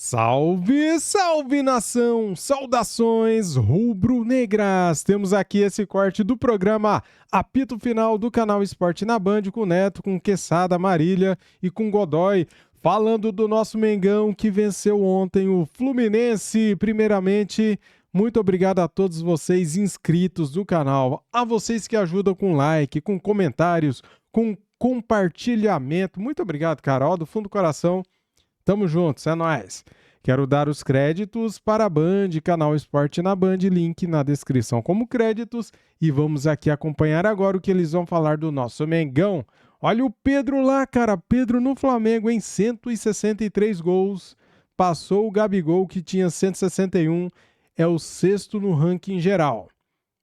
Salve, salve nação! Saudações rubro-negras! Temos aqui esse corte do programa Apito Final do canal Esporte na Band com Neto, com Queçada, Marília e com Godoy, falando do nosso Mengão que venceu ontem o Fluminense. Primeiramente, muito obrigado a todos vocês inscritos do canal, a vocês que ajudam com like, com comentários, com compartilhamento. Muito obrigado, cara, do fundo do coração. Tamo juntos, é nóis. Quero dar os créditos para a Band, canal Esporte na Band, link na descrição como créditos. E vamos aqui acompanhar agora o que eles vão falar do nosso Mengão. Olha o Pedro lá, cara. Pedro no Flamengo em 163 gols. Passou o Gabigol, que tinha 161. É o sexto no ranking geral.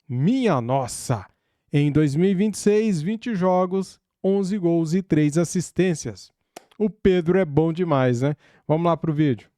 Minha nossa! Em 2026, 20 jogos, 11 gols e 3 assistências. O Pedro é bom demais, né? Vamos lá pro vídeo.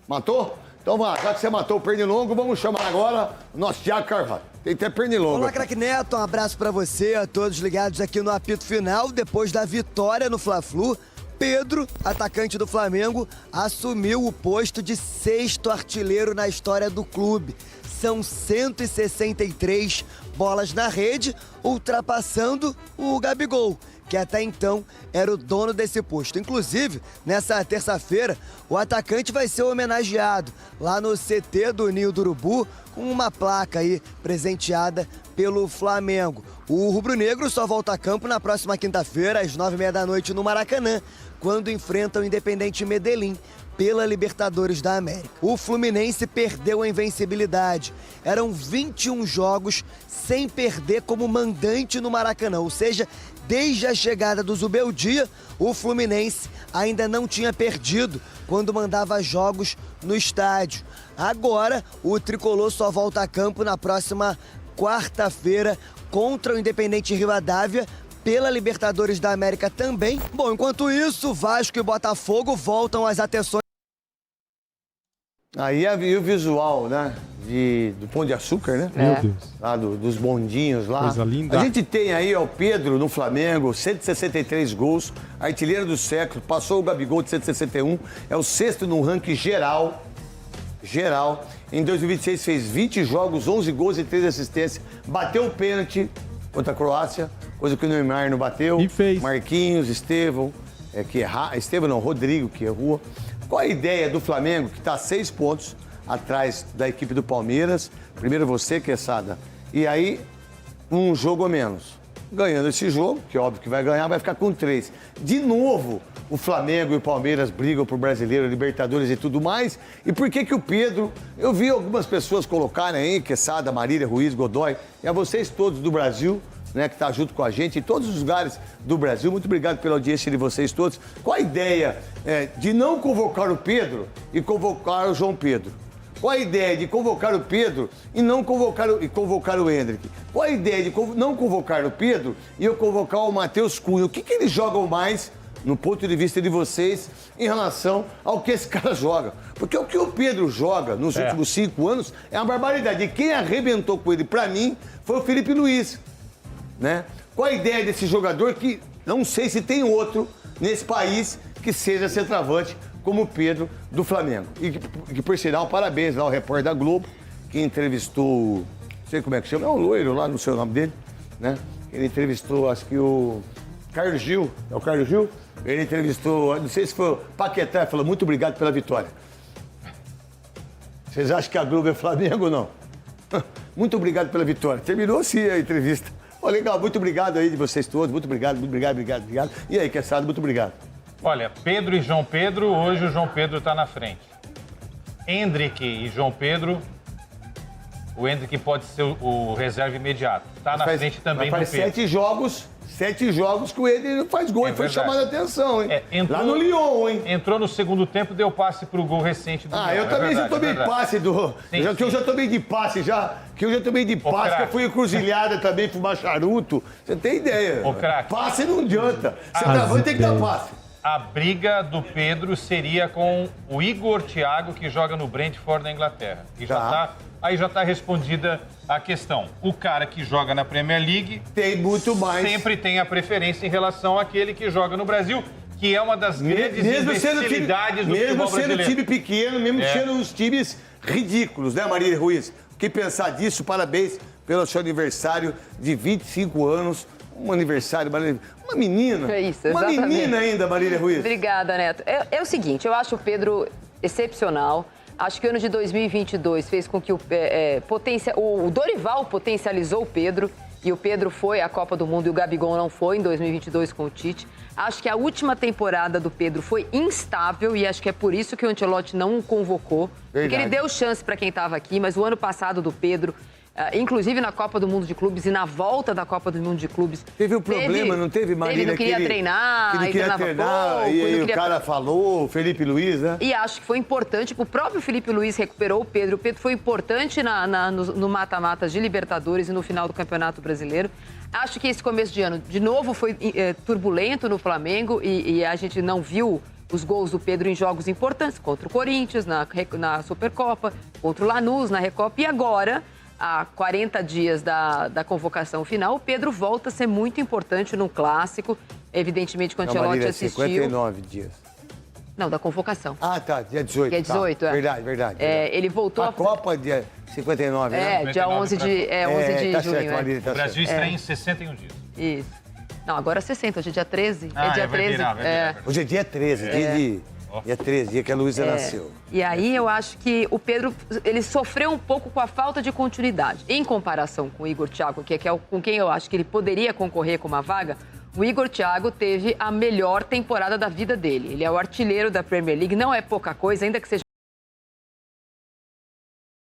Matou? Então vá, já que você matou o Pernilongo, vamos chamar agora o nosso Thiago Carvalho. Tem até Pernilongo. Olá, craque Neto, um abraço pra você, a todos ligados aqui no Apito Final. Depois da vitória no Fla-Flu, Pedro, atacante do Flamengo, assumiu o posto de 6º artilheiro na história do clube. São 163 bolas na rede, ultrapassando o Gabigol, que até então era o dono desse posto. Inclusive, nessa terça-feira, o atacante vai ser homenageado lá no CT do Ninho do Urubu, com uma placa aí presenteada pelo Flamengo. O rubro-negro só volta a campo na próxima quinta-feira, às 9h30 da noite, no Maracanã, quando enfrenta o Independente Medellín pela Libertadores da América. O Fluminense perdeu a invencibilidade. Eram 21 jogos sem perder como mandante no Maracanã, ou seja, desde a chegada do Zubeldia, o Fluminense ainda não tinha perdido quando mandava jogos no estádio. Agora, o tricolor só volta a campo na próxima quarta-feira contra o Independente Rivadavia, pela Libertadores da América também. Bom, enquanto isso, Vasco e Botafogo voltam às atenções. Aí o visual, né? Do Pão de Açúcar, né? Meu Deus. Lá dos bondinhos lá. Coisa linda. A gente tem aí o Pedro no Flamengo, 163 gols, artilheiro do século, passou o Gabigol de 161, é o 6º no ranking geral. Em 2026 fez 20 jogos, 11 gols e 3 assistências, bateu o pênalti contra a Croácia, coisa que o Neymar não bateu. E fez. Marquinhos, Estevão, Rodrigo, que errou. Qual a ideia do Flamengo, que está a 6 pontos atrás da equipe do Palmeiras? Primeiro você, Queçada. E aí, um jogo a menos. Ganhando esse jogo, que é óbvio que vai ganhar, vai ficar com 3. De novo, o Flamengo e o Palmeiras brigam por Brasileiro, Libertadores e tudo mais. E por que o Pedro... Eu vi algumas pessoas colocarem aí, Queçada, Marília, Ruiz, Godoy, e a vocês todos do Brasil, né, que está junto com a gente em todos os lugares do Brasil. Muito obrigado pela audiência de vocês todos. Qual a ideia de não convocar o Pedro e convocar o João Pedro? Qual a ideia de convocar o Pedro e não convocar o Endrick? Qual a ideia de não convocar o Pedro e eu convocar o Matheus Cunha? O que eles jogam mais, no ponto de vista de vocês, em relação ao que esse cara joga? Porque o que o Pedro joga nos últimos 5 anos é uma barbaridade. E quem arrebentou com ele, pra mim, foi o Felipe Luiz. Né? Qual a ideia desse jogador que não sei se tem outro nesse país que seja centroavante como o Pedro do Flamengo? E que por sinal, parabéns lá ao repórter da Globo, que entrevistou, não sei como é que chama, é um loiro lá, não sei o nome dele, né? Ele entrevistou, acho que o Carlos Gil, é o Carlos Gil? Ele entrevistou, não sei se foi o Paquetá, falou muito obrigado pela vitória. Vocês acham que a Globo é Flamengo ou não? Muito obrigado pela vitória. Terminou assim a entrevista. Oh, legal, muito obrigado aí de vocês todos, muito obrigado. E aí, Queçada, muito obrigado. Olha, Pedro e João Pedro, hoje o João Pedro está na frente. Endrick e João Pedro, o Endrick pode ser o reserva imediato. Está na frente também do Pedro. Faz 7 jogos que o Endrick não faz gol, foi chamado a atenção, hein? Lá no Lyon, hein? Entrou no segundo tempo, deu passe pro gol recente do Lyon. Eu também já tomei passe do... Eu já tomei de passe, que eu fui encruzilhada também, fumar charuto. Você tem ideia? Passe não adianta. Você tem que dar passe. A briga do Pedro seria com o Igor Thiago, que joga no Brentford, na Inglaterra. E aí já está respondida a questão. O cara que joga na Premier League tem muito mais. Sempre tem a preferência em relação àquele que joga no Brasil. que é uma das grandes especialidades do futebol brasileiro. Mesmo sendo time pequeno, mesmo sendo uns times ridículos, né, Marília Ruiz? Que pensar disso, parabéns pelo seu aniversário de 25 anos. Um aniversário, uma menina. É isso, uma exatamente. menina ainda, Marília Ruiz. Obrigada, Neto. É o seguinte, eu acho o Pedro excepcional. Acho que o ano de 2022 fez com que o Dorival potencializou o Pedro. E o Pedro foi à Copa do Mundo e o Gabigol não foi em 2022 com o Tite. Acho que a última temporada do Pedro foi instável e acho que é por isso que o Ancelotti não o convocou. Porque ele deu chance para quem estava aqui, mas o ano passado do Pedro, inclusive na Copa do Mundo de Clubes e na volta da Copa do Mundo de Clubes... Teve um problema, não teve, Marília? Ele não queria treinar, que não queria treinar, pouco, e aí o cara falou, o Felipe Luiz, né? E acho que foi importante, o próprio Felipe Luiz recuperou o Pedro. O Pedro foi importante no mata-mata de Libertadores e no final do Campeonato Brasileiro. Acho que esse começo de ano, de novo, foi turbulento no Flamengo e a gente não viu os gols do Pedro em jogos importantes, contra o Corinthians, na Supercopa, contra o Lanús, na Recopa. E agora, há 40 dias da convocação final, o Pedro volta a ser muito importante no Clássico. Evidentemente, quando o Ancelotti assistiu... 59 dias. Não, da convocação. Ah, tá, dia 18. Dia 18, tá. Verdade. Ele voltou a Copa dia 59, né? Dia 11 de tá junho. Certo, Marília, tá o Brasil certo. está em 61 dias. Isso. Não, agora é 60, hoje é dia 13. Dia 13. Vai virar. Hoje é dia 13, dia 13, dia que a Luísa nasceu. E aí eu acho que o Pedro, ele sofreu um pouco com a falta de continuidade. Em comparação com o Igor Thiago, que é com quem eu acho que ele poderia concorrer com uma vaga, o Igor Thiago teve a melhor temporada da vida dele. Ele é o artilheiro da Premier League, não é pouca coisa, ainda que seja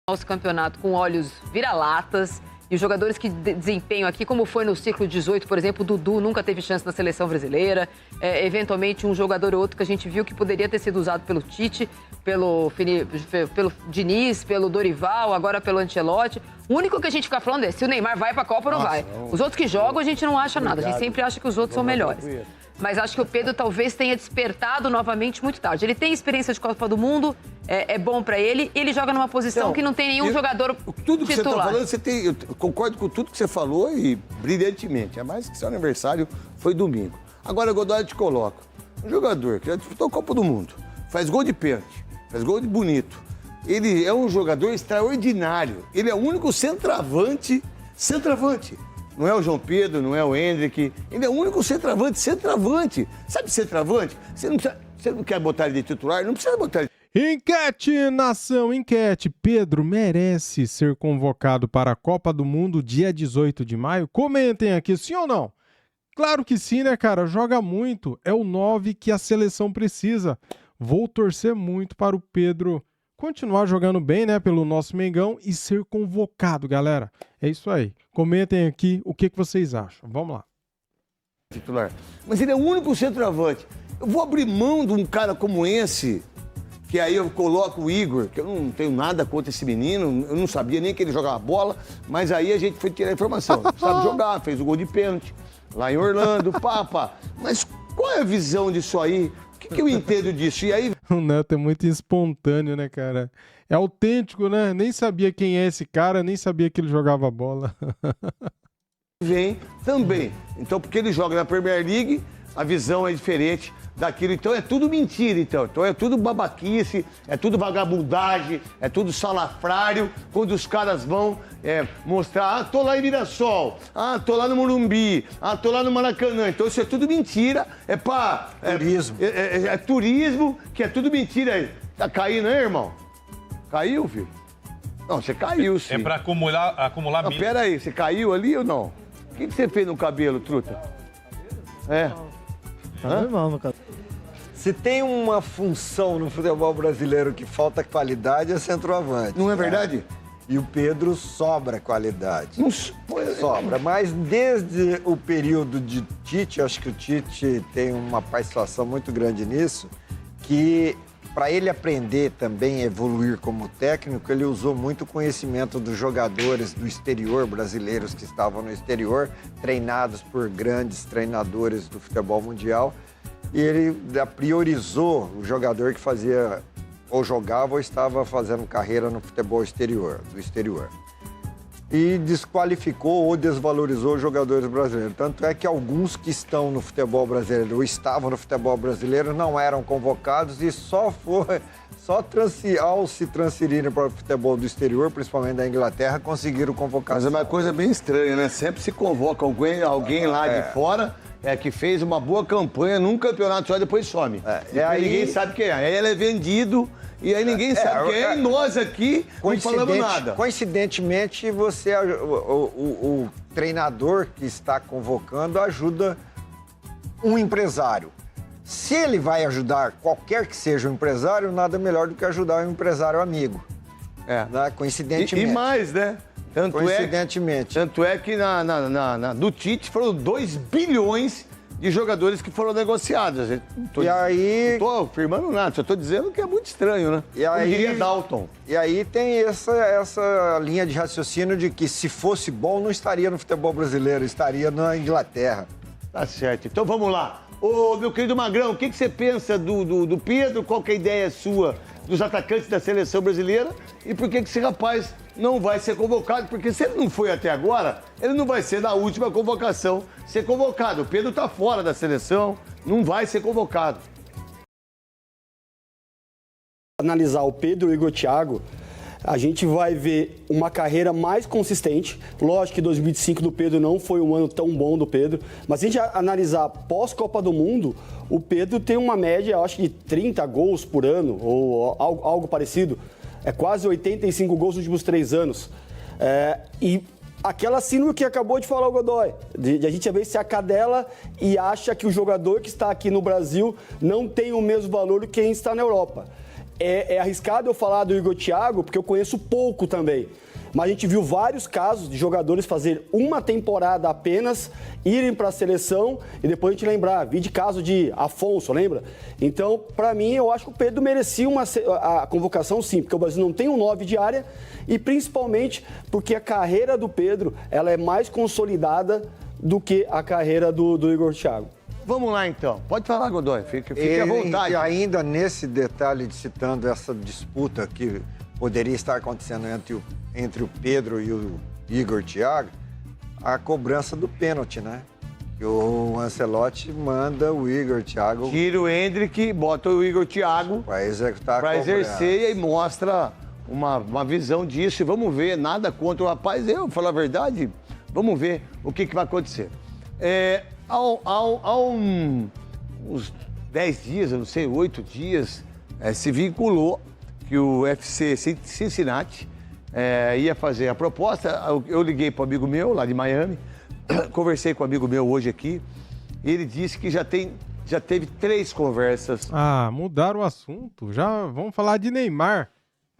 nosso campeonato com olhos vira-latas. E os jogadores que desempenham aqui, como foi no ciclo 18, por exemplo, o Dudu nunca teve chance na seleção brasileira. Eventualmente, um jogador ou outro que a gente viu que poderia ter sido usado pelo Tite, pelo Diniz, pelo Dorival, agora pelo Ancelotti. O único que a gente fica falando é se o Neymar vai pra Copa ou não vai. Os outros que jogam, a gente não acha nada. A gente sempre acha que os outros são melhores. Mas acho que o Pedro talvez tenha despertado novamente muito tarde. Ele tem experiência de Copa do Mundo, é bom pra ele. Ele joga numa posição que não tem nenhum jogador tudo que titular. você está falando, eu concordo com tudo que você falou e brilhantemente. É mais que seu aniversário foi domingo. Agora, Godoy, eu te coloco. Um jogador que já disputou a Copa do Mundo, faz gol de pênalti, faz gol de bonito. Ele é um jogador extraordinário. Ele é o único centroavante. Não é o João Pedro, não é o Hendrick. Ele é o único centroavante. Sabe centroavante? Você não quer botar ele de titular? Não precisa botar ele. Enquete, nação, enquete. Pedro merece ser convocado para a Copa do Mundo dia 18 de maio? Comentem aqui, sim ou não? Claro que sim, né, cara? Joga muito. É o 9 que a seleção precisa. Vou torcer muito para o Pedro continuar jogando bem, né, pelo nosso Mengão e ser convocado, galera. É isso aí. Comentem aqui o que vocês acham. Vamos lá. Titular. Mas ele é o único centroavante. Eu vou abrir mão de um cara como esse, que aí eu coloco o Igor, que eu não tenho nada contra esse menino, eu não sabia nem que ele jogava bola, mas aí a gente foi tirar a informação. Sabe jogar, fez o gol de pênalti lá em Orlando, Mas qual é a visão disso aí? O que eu entendo disso? E aí... O Neto é muito espontâneo, né, cara? É autêntico, né? Nem sabia quem é esse cara, nem sabia que ele jogava bola. Vem também. Então, porque ele joga na Premier League, a visão é diferente daquilo. Então, é tudo mentira, então. Então, é tudo babaquice, é tudo vagabundagem, é tudo salafrário. Quando os caras vão mostrar, tô lá em Mirassol, tô lá no Morumbi, tô lá no Maracanã. Então, isso é tudo mentira. Turismo. É turismo, que é tudo mentira aí. Tá caindo, hein, irmão? Caiu, filho? Não, você caiu, sim. É pra acumular milho. Pera aí, você caiu ali ou não? O que você fez no cabelo, truta? Tá normal, meu cabelo. Se tem uma função no futebol brasileiro que falta qualidade, é centroavante. Não é verdade? E o Pedro sobra qualidade. Não, sobra, mas desde o período de Tite, acho que o Tite tem uma participação muito grande nisso, que para ele aprender também a evoluir como técnico, ele usou muito conhecimento dos jogadores do exterior, brasileiros que estavam no exterior, treinados por grandes treinadores do futebol mundial, e ele priorizou o jogador que fazia ou jogava ou estava fazendo carreira no futebol do exterior. e desqualificou ou desvalorizou os jogadores brasileiros. Tanto é que alguns que estão no futebol brasileiro ou estavam no futebol brasileiro não eram convocados e ao se transferirem para o futebol do exterior, principalmente da Inglaterra, conseguiram convocação. Mas é uma coisa bem estranha, né? Sempre se convoca alguém lá de fora que fez uma boa campanha num campeonato só e depois some. Aí ninguém sabe quem é. Aí ele é vendido e aí ninguém sabe quem é. E nós aqui não falamos nada. Coincidentemente, o treinador que está convocando ajuda um empresário. Se ele vai ajudar qualquer que seja o empresário, nada melhor do que ajudar um empresário amigo. Né? Coincidentemente. E mais, né? Coincidentemente. Tanto é que do Tite foram 2 bilhões de jogadores que foram negociados. Não tô afirmando nada, só tô dizendo que é muito estranho, né? Como diria Dalton. E aí tem essa linha de raciocínio de que se fosse bom, não estaria no futebol brasileiro, estaria na Inglaterra. Tá certo. Então vamos lá. Ô, meu querido Magrão, o que você pensa do Pedro? Qual que é a ideia sua dos atacantes da seleção brasileira? E por que esse rapaz não vai ser convocado? Porque se ele não foi até agora, ele não vai ser na última convocação ser convocado. O Pedro tá fora da seleção, não vai ser convocado. Analisar o Pedro e o Igor Thiago, a gente vai ver uma carreira mais consistente. Lógico que 2005 do Pedro não foi um ano tão bom do Pedro, mas se a gente analisar pós-Copa do Mundo, o Pedro tem uma média, eu acho, de 30 gols por ano, ou algo parecido. É quase 85 gols nos últimos 3 anos. E aquela síndrome que acabou de falar o Godoy, de a gente ver se acadela e acha que o jogador que está aqui no Brasil não tem o mesmo valor que quem está na Europa. É arriscado eu falar do Igor Thiago, porque eu conheço pouco também. Mas a gente viu vários casos de jogadores fazer uma temporada apenas, irem para a seleção e depois a gente lembrar. Vi de caso de Afonso, lembra? Então, para mim, eu acho que o Pedro merecia a convocação sim, porque o Brasil não tem um 9 de área e principalmente porque a carreira do Pedro ela é mais consolidada do que a carreira do Igor Thiago. Vamos lá, então. Pode falar, Godoy. Fique à vontade. E ainda nesse detalhe, citando essa disputa que poderia estar acontecendo entre o Pedro e o Igor Thiago, a cobrança do pênalti, né? Que o Ancelotti manda o Igor Thiago... Tira o Endrick, bota o Igor Thiago... Para executar a cobrança. Para exercer e mostra uma visão disso. E vamos ver, nada contra o rapaz. Eu, vou falar a verdade, vamos ver o que vai acontecer. Há uns 10 dias, eu não sei, 8 dias, se vinculou que o FC Cincinnati ia fazer a proposta. Eu liguei para um amigo meu lá de Miami, conversei com um amigo meu hoje aqui, e ele disse que já teve 3 conversas. Mudaram o assunto, já vamos falar de Neymar.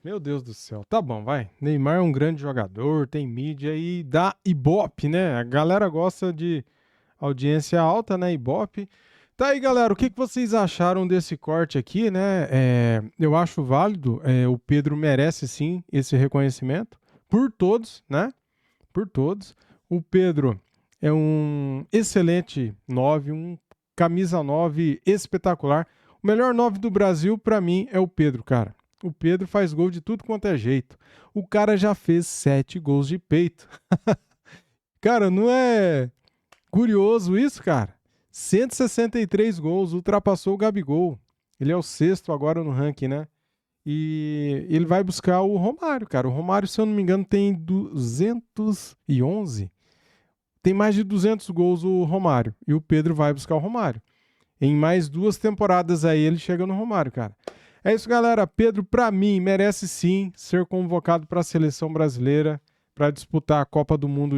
Meu Deus do céu, tá bom, vai. Neymar é um grande jogador, tem mídia e dá Ibope, né? A galera gosta de... audiência alta, né, Ibope. Tá aí, galera, o que vocês acharam desse corte aqui, né? Eu acho válido, o Pedro merece sim esse reconhecimento, por todos, né? Por todos. O Pedro é um excelente 9, um camisa 9 espetacular. O melhor 9 do Brasil, pra mim, é o Pedro, cara. O Pedro faz gol de tudo quanto é jeito. O cara já fez 7 gols de peito. Cara, não é... curioso isso, cara. 163 gols, ultrapassou o Gabigol. Ele é o 6º agora no ranking, né? E ele vai buscar o Romário, cara. O Romário, se eu não me engano, tem 211. Tem mais de 200 gols o Romário. E o Pedro vai buscar o Romário. Em mais 2 temporadas aí ele chega no Romário, cara. É isso, galera. Pedro, pra mim, merece sim ser convocado para a seleção brasileira para disputar a Copa do Mundo.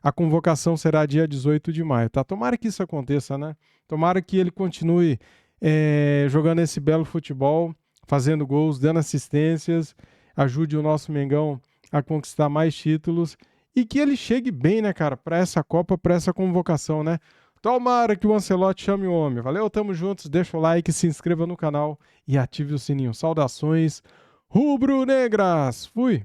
A convocação será dia 18 de maio, tá? Tomara que isso aconteça, né? Tomara que ele continue jogando esse belo futebol, fazendo gols, dando assistências, ajude o nosso Mengão a conquistar mais títulos e que ele chegue bem, né, cara, para essa Copa, para essa convocação, né? Tomara que o Ancelotti chame o homem. Valeu, tamo juntos, deixa o like, se inscreva no canal e ative o sininho. Saudações rubro-negras! Fui!